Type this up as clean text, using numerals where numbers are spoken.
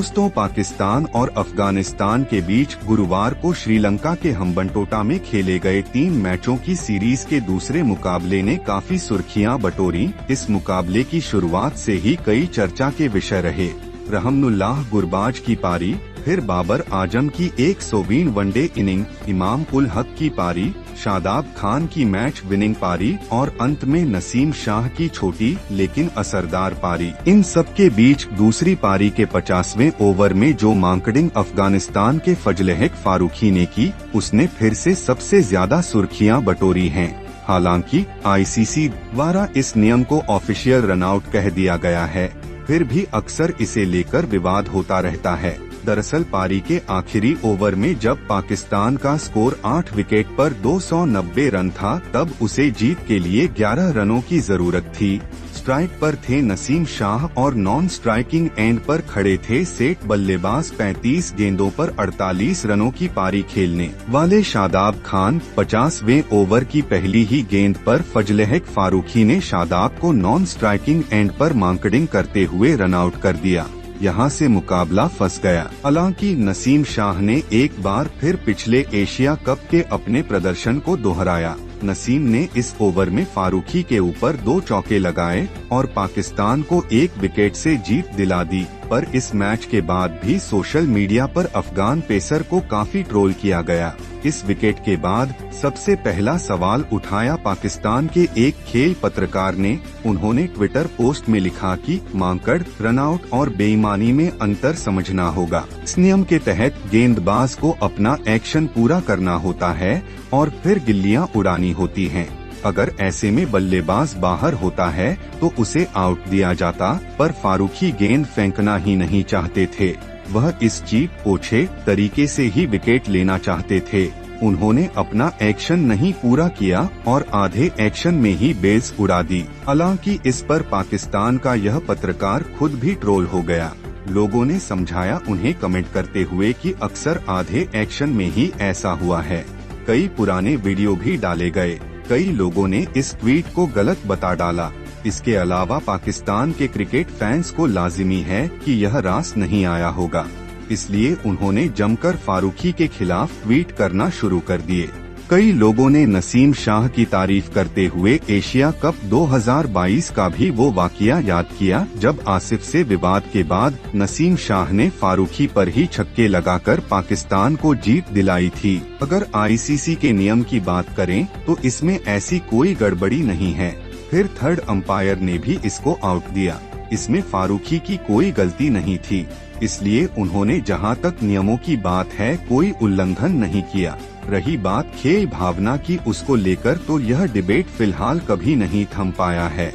दोस्तों, पाकिस्तान और अफगानिस्तान के बीच गुरुवार को श्रीलंका के हम्बनटोटा में खेले गए 3 मैचों की सीरीज के दूसरे मुकाबले ने काफी सुर्खियां बटोरी। इस मुकाबले की शुरुआत से ही कई चर्चा के विषय रहे। रहमनुल्लाह गुरबाज की पारी, फिर बाबर आजम की 100वीं वनडे इनिंग, इमाम उल हक की पारी, शादाब खान की मैच विनिंग पारी और अंत में नसीम शाह की छोटी लेकिन असरदार पारी। इन सब के बीच दूसरी पारी के 50वें ओवर में जो मांकडिंग अफगानिस्तान के फजलहक फारूकी ने की, उसने फिर से सबसे ज्यादा सुर्खियां बटोरी हैं। हालांकि आईसीसी द्वारा इस नियम को ऑफिशियल रनआउट कह दिया गया है, फिर भी अक्सर इसे लेकर विवाद होता रहता है। दरअसल पारी के आखिरी ओवर में जब पाकिस्तान का स्कोर 8 विकेट पर 290 रन था, तब उसे जीत के लिए 11 रनों की जरूरत थी। स्ट्राइक पर थे नसीम शाह और नॉन स्ट्राइकिंग एंड पर खड़े थे सेठ बल्लेबाज 35 गेंदों पर 48 रनों की पारी खेलने वाले शादाब खान। 50वें ओवर की पहली ही गेंद पर फजलहक फारूकी ने शादाब को नॉन स्ट्राइकिंग एंड पर मांकडिंग करते हुए रनआउट कर दिया। यहाँ से मुकाबला फंस गया। हालांकि नसीम शाह ने एक बार फिर पिछले एशिया कप के अपने प्रदर्शन को दोहराया। नसीम ने इस ओवर में फारूकी के ऊपर 2 चौके लगाए और पाकिस्तान को 1 विकेट से जीत दिला दी। पर इस मैच के बाद भी सोशल मीडिया पर अफगान पेसर को काफी ट्रोल किया गया। इस विकेट के बाद सबसे पहला सवाल उठाया पाकिस्तान के एक खेल पत्रकार ने। उन्होंने ट्विटर पोस्ट में लिखा कि मांकड़, रनआउट और बेईमानी में अंतर समझना होगा। इस नियम के तहत गेंदबाज को अपना एक्शन पूरा करना होता है और फिर गिल्लियां उड़ानी होती हैं। अगर ऐसे में बल्लेबाज बाहर होता है तो उसे आउट दिया जाता, पर फारूकी गेंद फेंकना ही नहीं चाहते थे। वह इस चीप पोछे तरीके से ही विकेट लेना चाहते थे। उन्होंने अपना एक्शन नहीं पूरा किया और आधे एक्शन में ही बेल्स उड़ा दी। हालांकि इस पर पाकिस्तान का यह पत्रकार खुद भी ट्रोल हो गया। लोगों ने समझाया उन्हें कमेंट करते हुए कि अक्सर आधे एक्शन में ही ऐसा हुआ है। कई पुराने वीडियो भी डाले गए। कई लोगों ने इस ट्वीट को गलत बता डाला। इसके अलावा पाकिस्तान के क्रिकेट फैंस को लाजिमी है कि यह रास नहीं आया होगा, इसलिए उन्होंने जमकर फारूकी के खिलाफ ट्वीट करना शुरू कर दिए। कई लोगों ने नसीम शाह की तारीफ करते हुए एशिया कप 2022 का भी वो वाकया याद किया जब आसिफ से विवाद के बाद नसीम शाह ने फारूकी पर ही छक्के लगाकर पाकिस्तान को जीत दिलाई थी। अगर आईसीसी के नियम की बात करें तो इसमें ऐसी कोई गड़बड़ी नहीं है। फिर थर्ड अंपायर ने भी इसको आउट दिया। इसमें फारूकी की कोई गलती नहीं थी, इसलिए उन्होंने जहां तक नियमों की बात है कोई उल्लंघन नहीं किया। रही बात खेल भावना की, उसको लेकर तो यह डिबेट फिलहाल कभी नहीं थम पाया है।